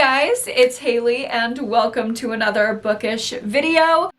guys, it's Haley and welcome to another bookish video.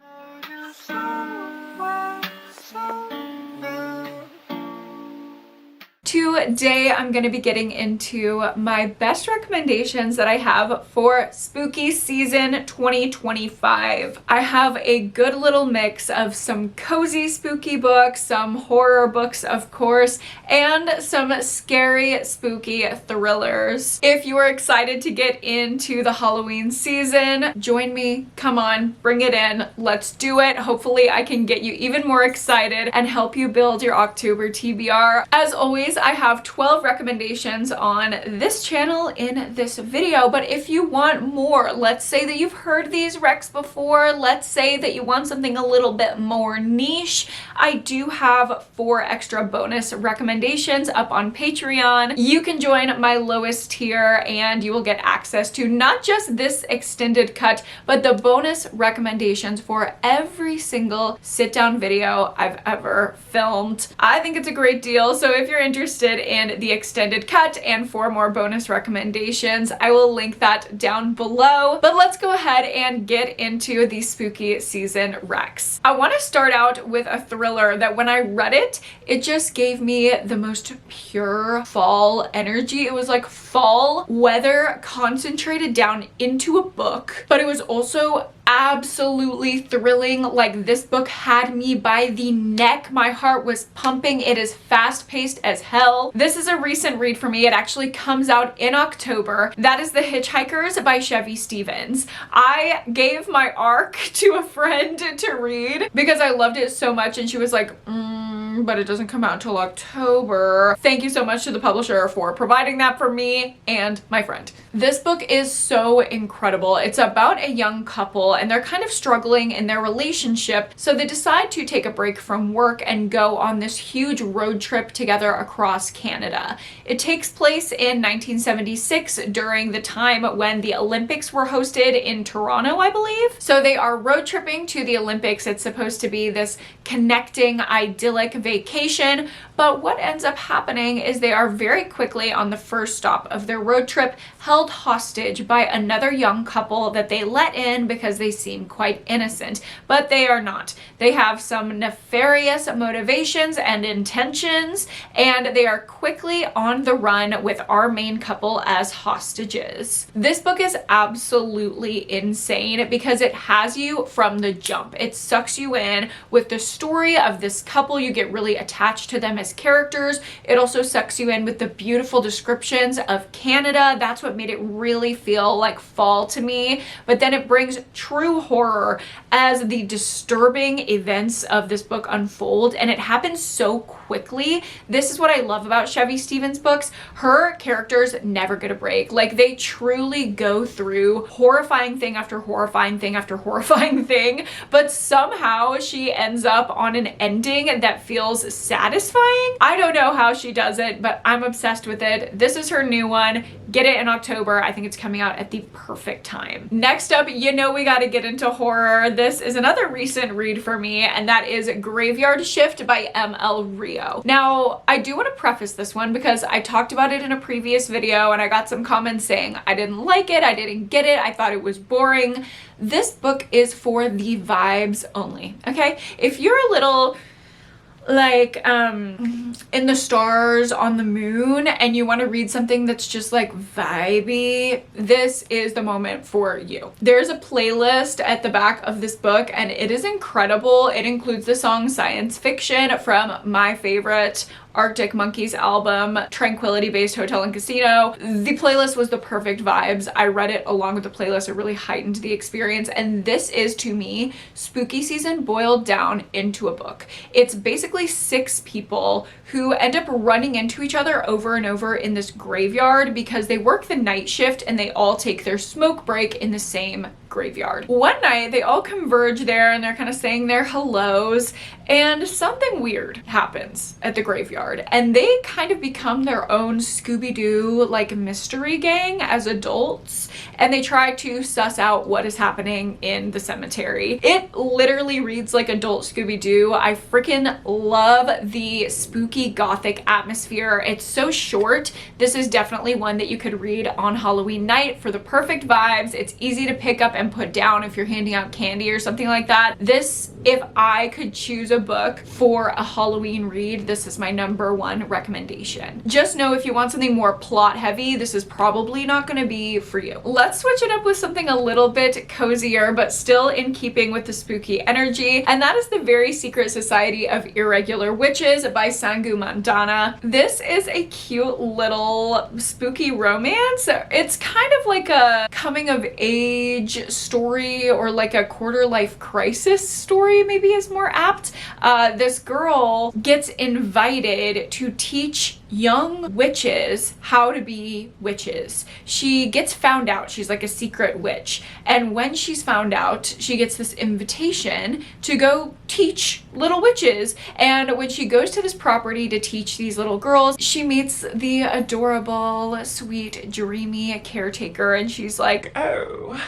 Today I'm going to be getting into my best recommendations that I have for spooky season 2025. I have a good little mix of some cozy spooky books, some horror books of course, and some scary spooky thrillers. If you are excited to get into the Halloween season, join me, come on, bring it in, let's do it. Hopefully I can get you even more excited and help you build your October TBR. As always, I have 12 recommendations on this channel in this video, but if you want more, let's say that you've heard these recs before, let's say that you want something a little bit more niche, I do have 4 extra bonus recommendations up on Patreon. You can join my lowest tier and you will get access to not just this extended cut, but the bonus recommendations for every single sit-down video I've ever filmed. I think it's a great deal, so if you're interested in the extended cut and 4 more bonus recommendations, I will link that down below. But let's go ahead and get into the spooky season recs. I want to start out with a thriller that when I read it, it just gave me the most pure fall energy. It was like fall weather concentrated down into a book, but it was also absolutely thrilling. Like, this book had me by the neck. My heart was pumping. It is fast-paced as hell. This is a recent read for me. It actually comes out in October. That is The Hitchhikers by Chevy Stevens. I gave my ARC to a friend to read because I loved it so much, and she was like, but it doesn't come out until October. Thank you so much to the publisher for providing that for me and my friend. This book is so incredible. It's about a young couple and they're kind of struggling in their relationship, so they decide to take a break from work and go on this huge road trip together across Canada. It takes place in 1976 during the time when the Olympics were hosted in Toronto, I believe. So they are road tripping to the Olympics. It's supposed to be this connecting, idyllic vacation, but what ends up happening is they are very quickly on the first stop of their road trip held hostage by another young couple that they let in because they seem quite innocent, but they are not. They have some nefarious motivations and intentions, and they are quickly on the run with our main couple as hostages. This book is absolutely insane because it has you from the jump. It sucks you in with the story of this couple. You get really attached to them as characters. It also sucks you in with the beautiful descriptions of Canada. That's what made it really feel like fall to me. But then it brings true horror as the disturbing events of this book unfold, and it happens so quickly. This is what I love about Chevy Stevens books. Her characters never get a break. Like, they truly go through horrifying thing after horrifying thing after horrifying thing, but somehow she ends up on an ending that feels satisfying. I don't know how she does it, but I'm obsessed with it. This is her new one. Get it in October. I think it's coming out at the perfect time. Next up, you know we got to get into horror. This is another recent read for me, and that is Graveyard Shift by M.L. Rio. Now, I do want to preface this one because I talked about it in a previous video and I got some comments saying I didn't like it, I didn't get it, I thought it was boring. This book is for the vibes only, okay? If you're a little like in the stars on the moon and you want to read something that's just like vibey, this is the moment for you. There's a playlist at the back of this book and it is incredible. It includes the song Science Fiction from my favorite Arctic Monkeys album, Tranquility Based Hotel and Casino. The playlist was the perfect vibes. I read it along with the playlist. It really heightened the experience, and this is, to me, spooky season boiled down into a book. It's basically 6 people who end up running into each other over and over in this graveyard because they work the night shift and they all take their smoke break in the same graveyard. One night they all converge there and they're kind of saying their hellos, and something weird happens at the graveyard, and they kind of become their own Scooby-Doo like mystery gang as adults, and they try to suss out what is happening in the cemetery. It literally reads like adult Scooby-Doo. I freaking love the spooky gothic atmosphere. It's so short. This is definitely one that you could read on Halloween night for the perfect vibes. It's easy to pick up and put down if you're handing out candy or something like that. This, if I could choose a book for a Halloween read, this is my #1 recommendation. Just know if you want something more plot heavy, this is probably not going to be for you. Let's switch it up with something a little bit cozier, but still in keeping with the spooky energy, and that is The Very Secret Society of Irregular Witches by Sangu Mandana. This is a cute little spooky romance. It's kind of like a coming of age story, or like a quarter life crisis story maybe is more apt. This girl gets invited to teach young witches how to be witches. She gets found out. She's like a secret witch. And when she's found out, she gets this invitation to go teach little witches. And when she goes to this property to teach these little girls, she meets the adorable, sweet, dreamy caretaker. And she's like, oh,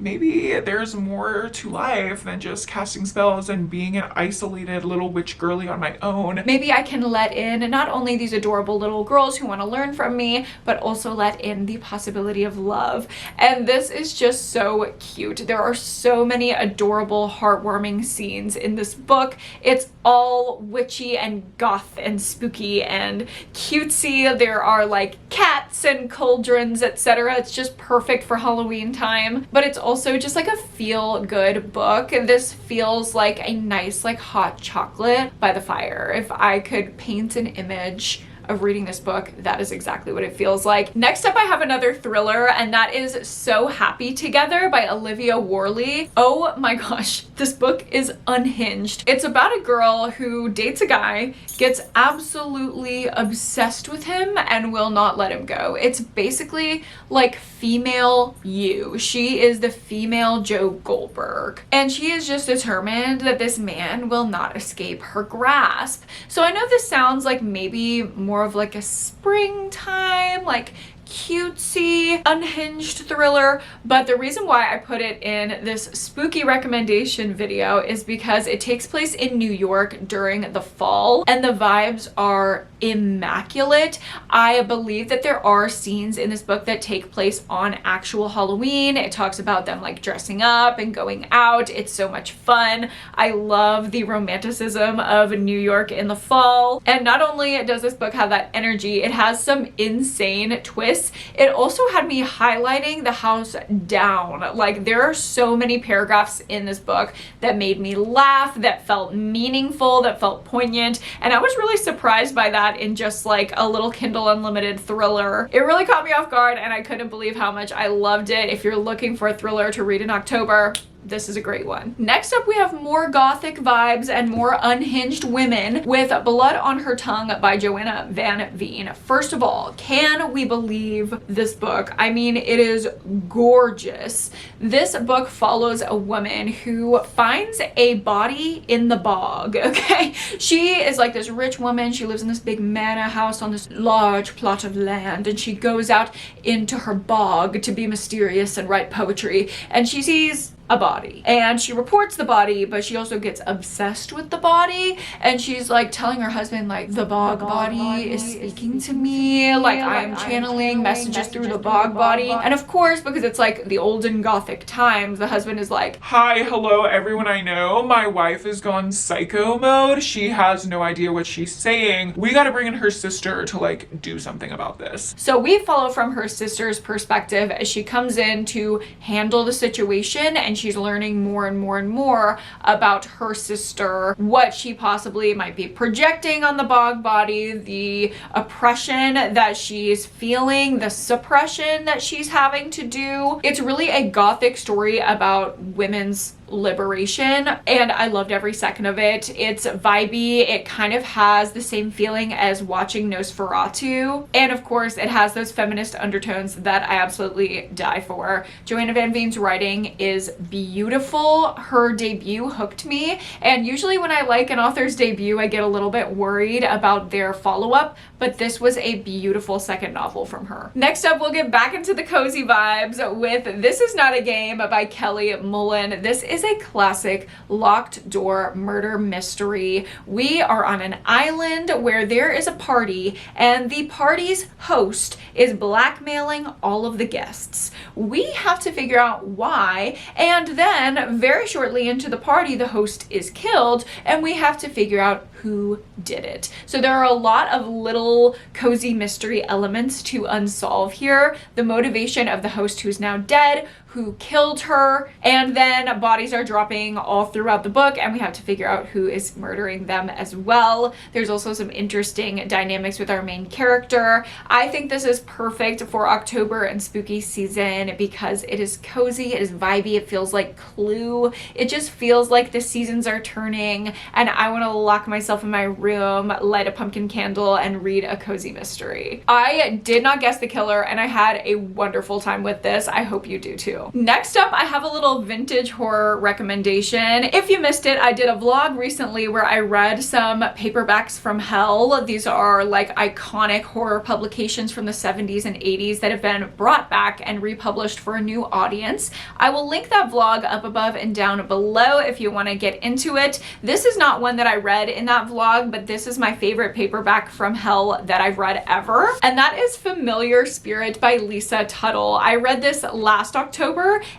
maybe there's more to life than just casting spells and being an isolated little witch girly on my own. Maybe I can let in not only these adorable little girls who want to learn from me, but also let in the possibility of love. And this is just so cute. There are so many adorable, heartwarming scenes in this book. It's all witchy and goth and spooky and cutesy. There are like cats and cauldrons, etc. It's just perfect for Halloween time, but it's also just like a feel-good book. This feels like a nice like hot chocolate by the fire. If I could paint an image of reading this book, that is exactly what it feels like. Next up, I have another thriller, and that is So Happy Together by Olivia Worley. Oh my gosh, this book is unhinged. It's about a girl who dates a guy, gets absolutely obsessed with him, and will not let him go. It's basically like female you. She is the female Joe Goldberg, and she is just determined that this man will not escape her grasp. So I know this sounds like maybe more of like a springtime, like cutesy, unhinged thriller, but the reason why I put it in this spooky recommendation video is because it takes place in New York during the fall, and the vibes are immaculate. I believe that there are scenes in this book that take place on actual Halloween. It talks about them like dressing up and going out. It's so much fun. I love the romanticism of New York in the fall. And not only does this book have that energy, it has some insane twists. It also had me highlighting the house down. Like, there are so many paragraphs in this book that made me laugh, that felt meaningful, that felt poignant, and I was really surprised by that in just like a little Kindle Unlimited thriller. It really caught me off guard, and I couldn't believe how much I loved it. If you're looking for a thriller to read in October, this is a great one. Next up, we have more gothic vibes and more unhinged women with Blood on Her Tongue by Joanna Van Veen. First of all, can we believe this book? I mean, it is gorgeous. This book follows a woman who finds a body in the bog, okay? She is like this rich woman. She lives in this big manor house on this large plot of land, and she goes out into her bog to be mysterious and write poetry, and she sees a body, and she reports the body, but she also gets obsessed with the body, and she's like telling her husband like, the bog body is speaking to me, like I am channeling messages through the bog body. And of course, because it's like the olden gothic times, the husband is like, hi, hello, everyone I know. My wife has gone psycho mode. She has no idea what she's saying. We gotta bring in her sister to like do something about this. So we follow from her sister's perspective as she comes in to handle the situation, and she's learning more and more and more about her sister, what she possibly might be projecting on the bog body, the oppression that she's feeling, the suppression that she's having to do. It's really a gothic story about women's liberation, and I loved every second of it. It's vibey. It kind of has the same feeling as watching Nosferatu, and of course it has those feminist undertones that I absolutely die for. Joanna Van Veen's writing is beautiful. Her debut hooked me, and usually when I like an author's debut I get a little bit worried about their follow-up, but this was a beautiful second novel from her. Next up, we'll get back into the cozy vibes with This Is Not a Game by Kelly Mullen. This is a classic locked door murder mystery. We are on an island where there is a party, and the party's host is blackmailing all of the guests. We have to figure out why, and then very shortly into the party, the host is killed, and we have to figure out who did it. So there are a lot of little cozy mystery elements to unsolve here. The motivation of the host who's now dead, who killed her, and then bodies are dropping all throughout the book, and we have to figure out who is murdering them as well. There's also some interesting dynamics with our main character. I think this is perfect for October and spooky season because it is cozy, it is vibey, it feels like Clue. It just feels like the seasons are turning, and I want to lock myself in my room, light a pumpkin candle, and read a cozy mystery. I did not guess the killer, and I had a wonderful time with this. I hope you do too. Next up, I have a little vintage horror recommendation. If you missed it, I did a vlog recently where I read some paperbacks from hell. These are like iconic horror publications from the 70s and 80s that have been brought back and republished for a new audience. I will link that vlog up above and down below if you want to get into it. This is not one that I read in that vlog, but this is my favorite paperback from hell that I've read ever, and that is Familiar Spirit by Lisa Tuttle. I read this last October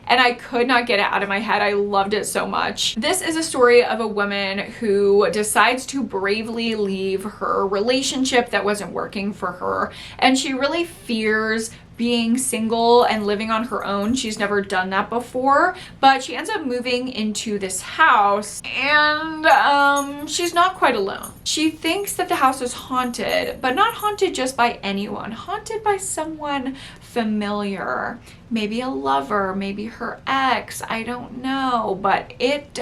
and I could not get it out of my head. I loved it so much. This is a story of a woman who decides to bravely leave her relationship that wasn't working for her, and she really fears being single and living on her own. She's never done that before, but she ends up moving into this house, and she's not quite alone. She thinks that the house is haunted, but not haunted just by anyone, haunted by someone familiar. Maybe a lover, maybe her ex, I don't know, but it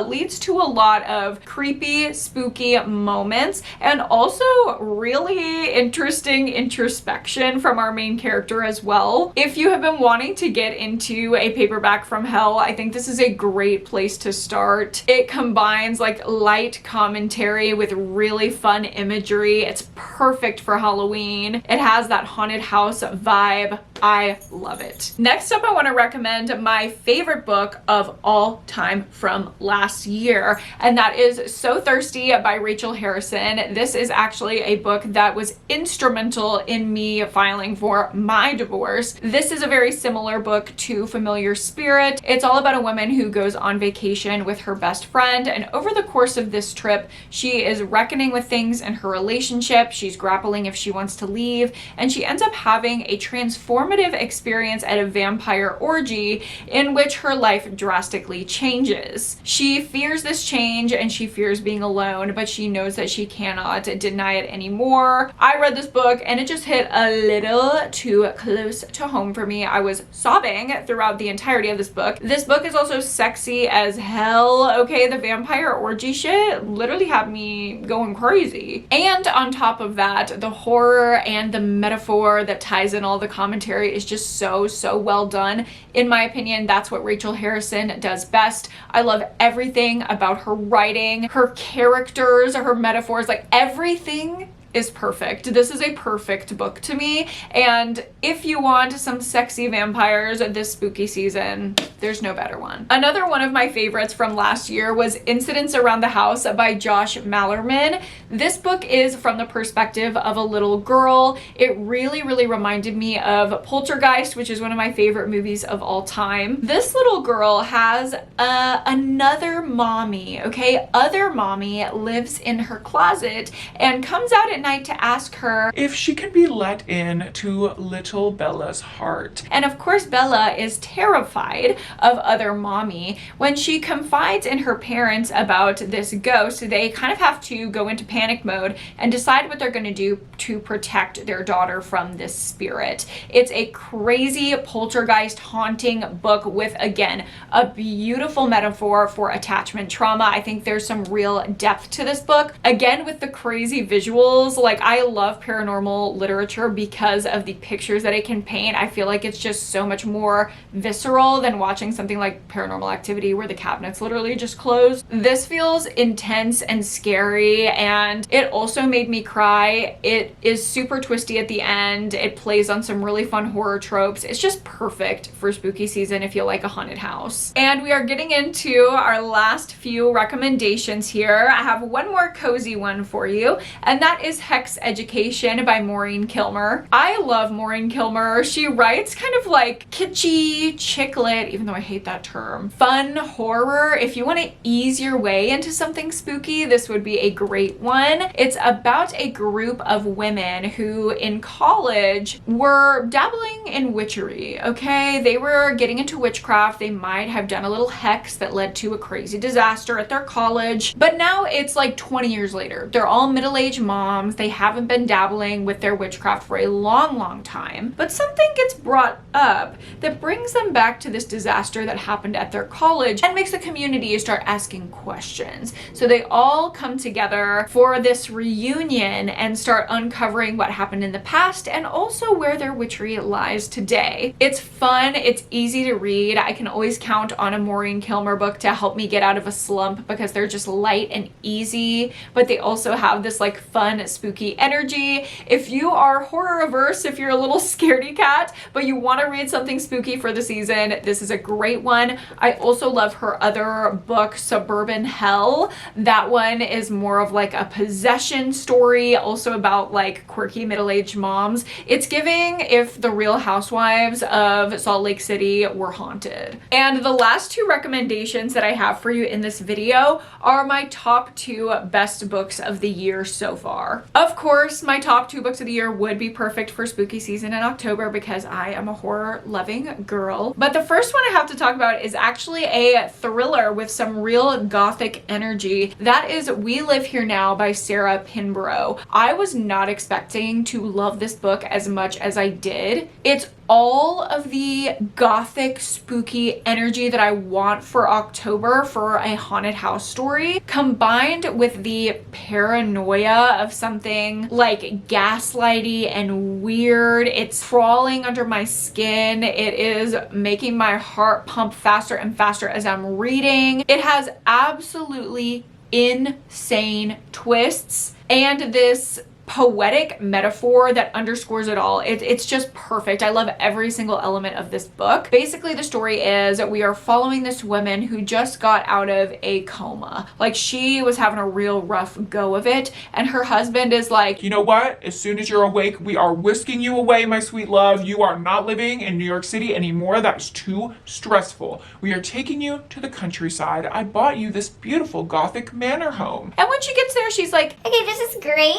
leads to a lot of creepy, spooky moments, and also really interesting introspection from our main character as well. If you have been wanting to get into a paperback from hell, I think this is a great place to start. It combines like light commentary with really fun imagery. It's perfect for Halloween. It has that haunted house vibe. I love it. Next up, I want to recommend my favorite book of all time from last year, and that is So Thirsty by Rachel Harrison. This is actually a book that was instrumental in me filing for my divorce. This is a very similar book to Familiar Spirit. It's all about a woman who goes on vacation with her best friend, and over the course of this trip, she is reckoning with things in her relationship. She's grappling if she wants to leave, and she ends up having a transformative experience at a vampire orgy in which her life drastically changes. She fears this change and she fears being alone, but she knows that she cannot deny it anymore. I read this book and it just hit a little too close to home for me. I was sobbing throughout the entirety of this book. This book is also sexy as hell. Okay, the vampire orgy shit literally had me going crazy. And on top of that, the horror and the metaphor that ties in all the commentary is just so well done. In my opinion, that's what Rachel Harrison does best. I love everything about her writing, her characters, her metaphors, like everything is perfect. This is a perfect book to me, and if you want some sexy vampires this spooky season, there's no better one. Another one of my favorites from last year was Incidents Around the House by Josh Mallerman. This book is from the perspective of a little girl. It really reminded me of Poltergeist, which is one of my favorite movies of all time. This little girl has another mommy, okay? Other mommy lives in her closet and comes out at at night to ask her if she can be let in to little Bella's heart. And of course, Bella is terrified of other mommy. When she confides in her parents about this ghost, they kind of have to go into panic mode and decide what they're going to do to protect their daughter from this spirit. It's a crazy poltergeist haunting book with, again, a beautiful metaphor for attachment trauma. I think there's some real depth to this book. Again, with the crazy visuals, like I love paranormal literature because of the pictures that it can paint. I feel like it's just so much more visceral than watching something like Paranormal Activity where the cabinets literally just close. This feels intense and scary, and it also made me cry. It is super twisty at the end. It plays on some really fun horror tropes. It's just perfect for spooky season if you like a haunted house. And we are getting into our last few recommendations here. I have one more cozy one for you, and that is Hex Education by Maureen Kilmer. I love Maureen Kilmer. She writes kind of like kitschy, chick lit, even though I hate that term, fun horror. If you want to ease your way into something spooky, this would be a great one. It's about a group of women who in college were dabbling in witchery, okay? They were getting into witchcraft. They might have done a little hex that led to a crazy disaster at their college, but now it's like 20 years later. They're all middle-aged moms. They haven't been dabbling with their witchcraft for a long time, but something gets brought up that brings them back to this disaster that happened at their college and makes the community start asking questions. So they all come together for this reunion and start uncovering what happened in the past and also where their witchery lies today. It's fun, it's easy to read. I can always count on a Maureen Kilmer book to help me get out of a slump because they're just light and easy, but they also have this like fun, spooky energy. If you are horror averse, if you're a little scaredy cat, but you want to read something spooky for the season, this is a great one. I also love her other book, Suburban Hell. That one is more of like a possession story, also about like quirky middle-aged moms. It's giving if the Real Housewives of Salt Lake City were haunted. And the last two recommendations that I have for you in this video are my top 2 best books of the year so far. Of course, my top 2 books of the year would be perfect for spooky season in October because I am a horror loving girl. But the first one I have to talk about is actually a thriller with some real gothic energy. That is We Live Here Now by Sarah Pinborough. I was not expecting to love this book as much as I did. It's all of the gothic, spooky energy that I want for October for a haunted house story, combined with the paranoia of something like gaslighty and weird. It's crawling under my skin. It is making my heart pump faster and faster as I'm reading. It has absolutely insane twists and this poetic metaphor that underscores it all. It's just perfect. I love every single element of this book. Basically, the story is we are following this woman who just got out of a coma. Like, she was having a real rough go of it, and her husband is like, you know what? As soon as you're awake, we are whisking you away, my sweet love. You are not living in New York City anymore. That's too stressful. We are taking you to the countryside. I bought you this beautiful Gothic manor home. And when she gets there, she's like, okay, this is great.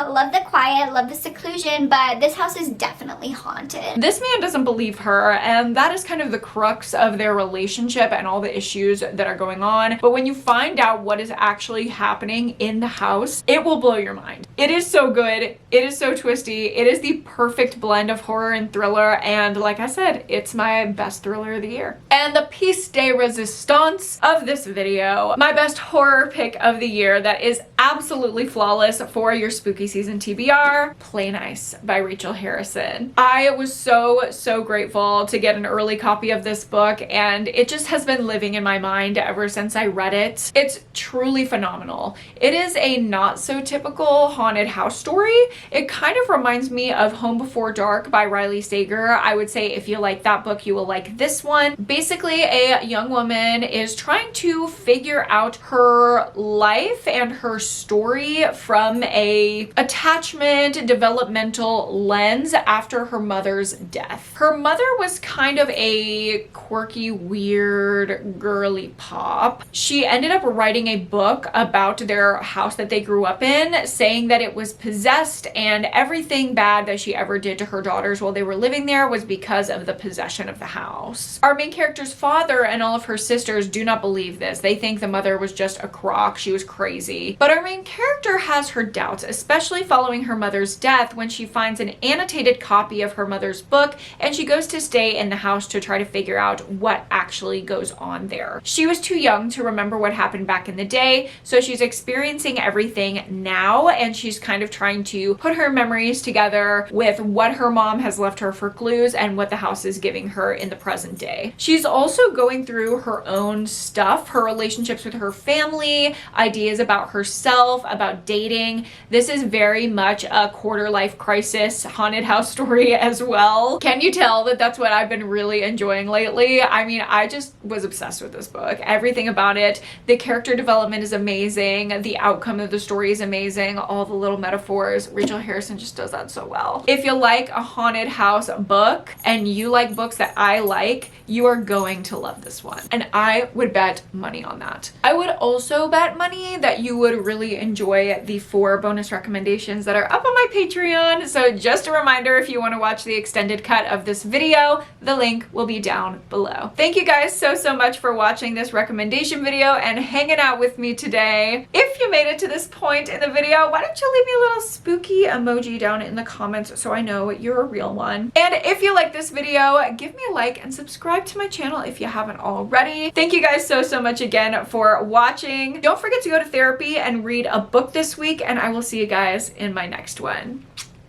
Love the quiet, love the seclusion, but this house is definitely haunted. This man doesn't believe her, and that is kind of the crux of their relationship and all the issues that are going on. But when you find out what is actually happening in the house, it will blow your mind. It is so good. It is so twisty. It is the perfect blend of horror and thriller, and like I said, it's my best thriller of the year. And the piece de resistance of this video, my best horror pick of the year that is absolutely flawless for your spooky season TBR, Play Nice by Rachel Harrison. I was so grateful to get an early copy of this book, and it just has been living in my mind ever since I read it. It's truly phenomenal. It is a not so typical haunted house story. It kind of reminds me of Home Before Dark by Riley Sager. I would say if you like that book, you will like this one. Basically, a young woman is trying to figure out her life and her story from a attachment developmental lens after her mother's death. Her mother was kind of a quirky, weird, girly pop. She ended up writing a book about their house that they grew up in, saying that that it was possessed, and everything bad that she ever did to her daughters while they were living there was because of the possession of the house. Our main character's father and all of her sisters do not believe this. They think the mother was just a crock, she was crazy. But our main character has her doubts, especially following her mother's death when she finds an annotated copy of her mother's book and she goes to stay in the house to try to figure out what actually goes on there. She was too young to remember what happened back in the day, so she's experiencing everything now, and she's kind of trying to put her memories together with what her mom has left her for clues and what the house is giving her in the present day. She's also going through her own stuff, her relationships with her family, ideas about herself, about dating. This is very much a quarter life crisis haunted house story as well. Can you tell that that's what I've been really enjoying lately? I mean, I just was obsessed with this book. Everything about it. The character development is amazing. The outcome of the story is amazing. All the little metaphors. Rachel Harrison just does that so well. If you like a haunted house book and you like books that I like, you are going to love this one. And I would bet money on that. I would also bet money that you would really enjoy the 4 bonus recommendations that are up on my Patreon. So just a reminder, if you want to watch the extended cut of this video, the link will be down below. Thank you guys so much for watching this recommendation video and hanging out with me today. If you made it to this point in the video, why don't you leave me a little spooky emoji down in the comments so I know you're a real one. And if you like this video, give me a like and subscribe to my channel if you haven't already. Thank you guys so much again for watching. Don't forget to go to therapy and read a book this week, and I will see you guys in my next one.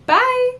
Bye!